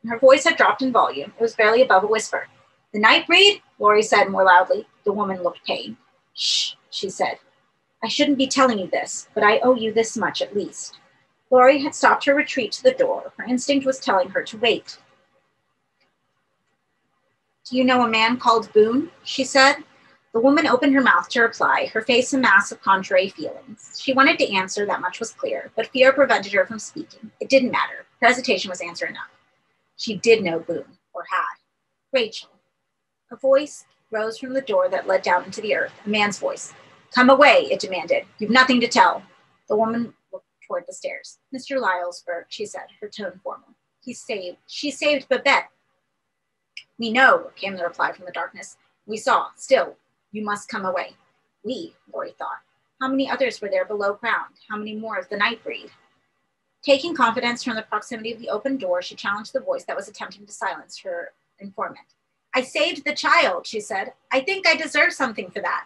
Her voice had dropped in volume. It was barely above a whisper. The Nightbreed? Lori said more loudly. The woman looked pained. Shh, she said. I shouldn't be telling you this, but I owe you this much at least. Lori had stopped her retreat to the door. Her instinct was telling her to wait. Do you know a man called Boone? She said. The woman opened her mouth to reply, her face a mass of contrary feelings. She wanted to answer, that much was clear, but fear prevented her from speaking. It didn't matter. Her hesitation was answer enough. She did know Boone, or had. Rachel. A voice rose from the door that led down into the earth, a man's voice. Come away, it demanded. You've nothing to tell. The woman looked toward the stairs. Mr. Lylesburg, she said, her tone formal. She saved Babette. We know, came the reply from the darkness. We saw. Still, you must come away. We, Lori thought. How many others were there below ground? How many more of the Nightbreed? Taking confidence from the proximity of the open door, she challenged the voice that was attempting to silence her informant. I saved the child, she said. I think I deserve something for that.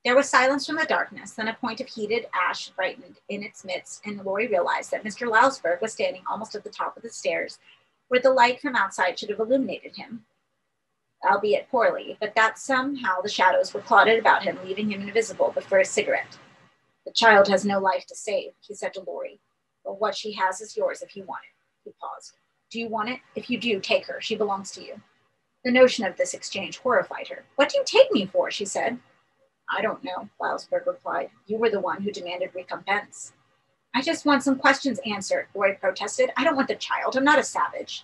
There was silence from the darkness, then a point of heated ash brightened in its midst, and Lori realized that Mr. Lylesburg was standing almost at the top of the stairs, where the light from outside should have illuminated him, albeit poorly, but that somehow the shadows were clouded about him, leaving him invisible but for a cigarette. The child has no life to save, he said to Lori, but what she has is yours if you want it. He paused. Do you want it? If you do, take her. She belongs to you. The notion of this exchange horrified her. What do you take me for? She said. I don't know, Lylesburg replied. You were the one who demanded recompense. I just want some questions answered, Lori protested. I don't want the child. I'm not a savage.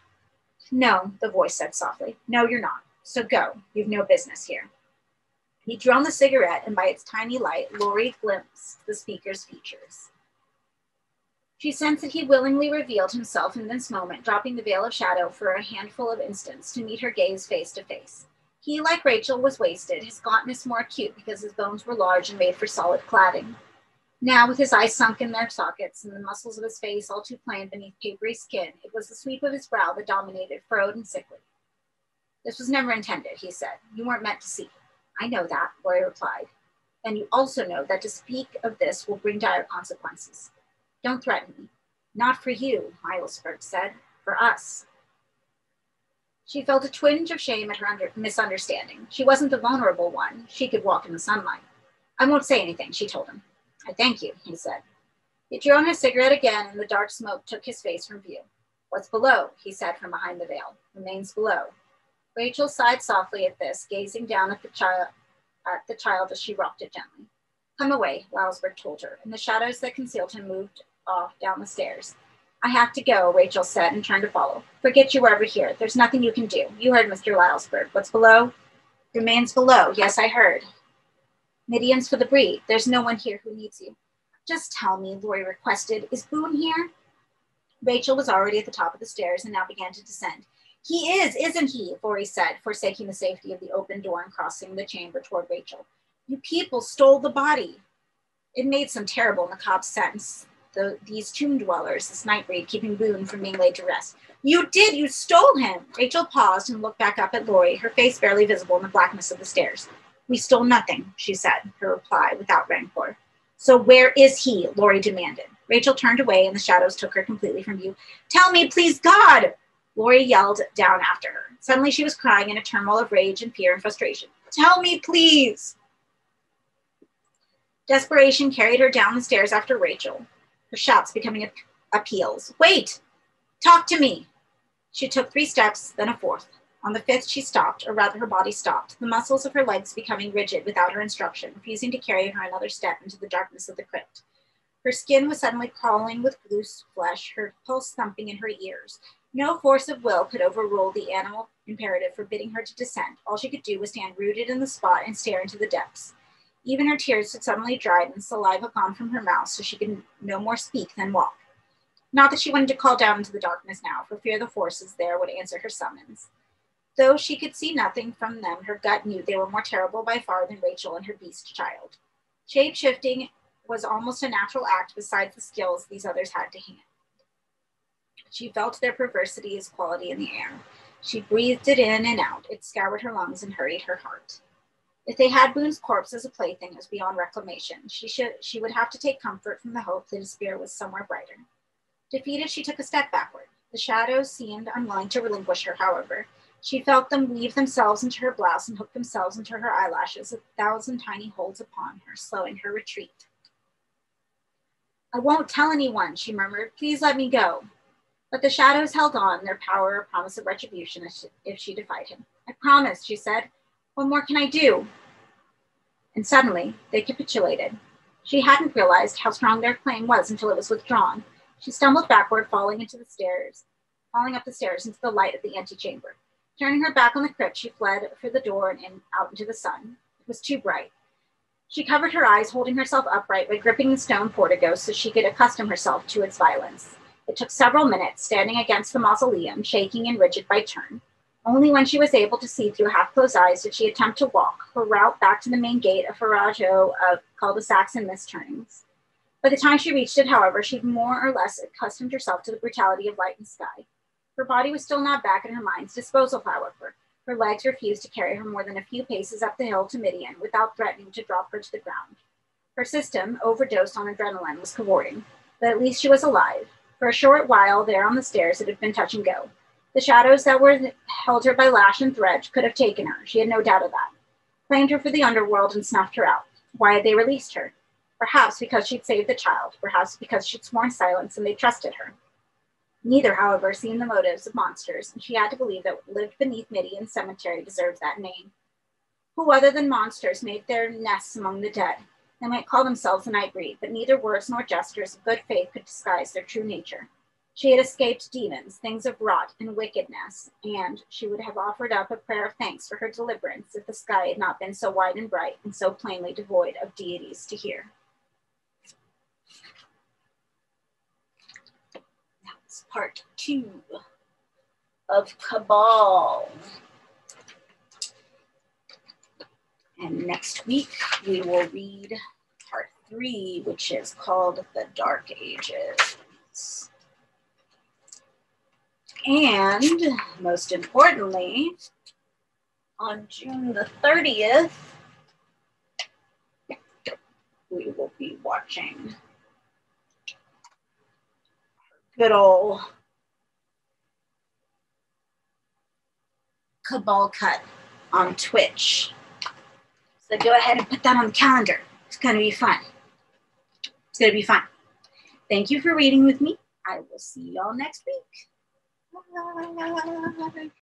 No, the voice said softly. No, you're not. So go. You've no business here. He drew on the cigarette, and by its tiny light, Lori glimpsed the speaker's features. She sensed that he willingly revealed himself in this moment, dropping the veil of shadow for a handful of instants to meet her gaze face to face. He, like Rachel, was wasted, his gauntness more acute because his bones were large and made for solid cladding. Now, with his eyes sunk in their sockets and the muscles of his face all too plain beneath papery skin, it was the sweep of his brow that dominated, furrowed and sickly. "This was never intended," he said. "You weren't meant to see." "I know that," Lori replied. "And you also know that to speak of this will bring dire consequences. Don't threaten me." "Not for you," Milesburg said. "For us." She felt a twinge of shame at her misunderstanding. She wasn't the vulnerable one. She could walk in the sunlight. "I won't say anything," she told him. "I thank you," he said. He drew on his cigarette again, and the dark smoke took his face from view. "What's below?" he said from behind the veil. "Remains below." Rachel sighed softly at this, gazing down at the child as she rocked it gently. "Come away," Milesburg told her, and the shadows that concealed him moved off down the stairs. "I have to go," Rachel said, and turned to follow. "Forget you were ever here. There's nothing you can do. You heard Mr. Milesburg. What's below?" "Remains below. Yes, I heard." "Midian's for the breed. There's no one here who needs you." "Just tell me," Lori requested. "Is Boone here?" Rachel was already at the top of the stairs and now began to descend. "He is, isn't he?" Lori said, forsaking the safety of the open door and crossing the chamber toward Rachel. "You people stole the body." It made some terrible macabre sense. These tomb dwellers, this night breed, keeping Boone from being laid to rest. "You did! You stole him!" Rachel paused and looked back up at Lori, her face barely visible in the blackness of the stairs. "We stole nothing," she said, her reply without rancor. "So where is he?" Lori demanded. Rachel turned away and the shadows took her completely from view. "Tell me, please, God!" Lori yelled down after her. Suddenly she was crying in a turmoil of rage and fear and frustration. "Tell me, please!" Desperation carried her down the stairs after Rachel, her shouts becoming appeals. "Wait! Talk to me!" She took 3 steps, then a 4th. On the 5th, she stopped, or rather her body stopped, the muscles of her legs becoming rigid without her instruction, refusing to carry her another step into the darkness of the crypt. Her skin was suddenly crawling with loose flesh, her pulse thumping in her ears. No force of will could overrule the animal imperative forbidding her to descend. All she could do was stand rooted in the spot and stare into the depths. Even her tears had suddenly dried and saliva gone from her mouth, so she could no more speak than walk. Not that she wanted to call down into the darkness now, for fear the forces there would answer her summons. Though she could see nothing from them, her gut knew they were more terrible by far than Rachel and her beast child. Shape-shifting was almost a natural act besides the skills these others had to hand. She felt their perversity as quality in the air. She breathed it in and out. It scoured her lungs and hurried her heart. If they had Boone's corpse as a plaything, it was beyond reclamation. She would have to take comfort from the hope that his spirit was somewhere brighter. Defeated, she took a step backward. The shadows seemed unwilling to relinquish her, however. She felt them weave themselves into her blouse and hook themselves into her eyelashes, 1,000 tiny holds upon her, slowing her retreat. "I won't tell anyone," she murmured. "Please let me go." But the shadows held on, their power a promise of retribution if she defied him. "I promise," she said. "What more can I do?" And suddenly, they capitulated. She hadn't realized how strong their claim was until it was withdrawn. She stumbled backward, falling up the stairs into the light of the antechamber. Turning her back on the crypt, she fled for the door and out into the sun. It was too bright. She covered her eyes, holding herself upright by gripping the stone portico so she could accustom herself to its violence. It took several minutes, standing against the mausoleum, shaking and rigid by turn. Only when she was able to see through half-closed eyes did she attempt to walk, her route back to the main gate, a farrago of cul-de-sacs and mist-turnings. By the time she reached it, however, she'd more or less accustomed herself to the brutality of light and sky. Her body was still not back at her mind's disposal, however. Her legs refused to carry her more than a few paces up the hill to Midian without threatening to drop her to the ground. Her system, overdosed on adrenaline, was cavorting, but at least she was alive. For a short while there on the stairs, it had been touch and go. The shadows that held her by lash and thread could have taken her, she had no doubt of that, claimed her for the underworld and snuffed her out. Why had they released her? Perhaps because she'd saved the child, perhaps because she'd sworn silence and they trusted her. Neither, however, seemed the motives of monsters, and she had to believe that what lived beneath Midian's cemetery deserved that name. Who other than monsters made their nests among the dead? They might call themselves the night breed, but neither words nor gestures of good faith could disguise their true nature. She had escaped demons, things of rot and wickedness, and she would have offered up a prayer of thanks for her deliverance if the sky had not been so wide and bright and so plainly devoid of deities to hear. That's part 2 of Cabal. And next week we will read part 3, which is called The Dark Ages. And most importantly, on June the 30th, we will be watching good old Cabal Cut on Twitch. So go ahead and put that on the calendar. It's going to be fun. It's going to be fun. Thank you for reading with me. I will see y'all next week. Bye.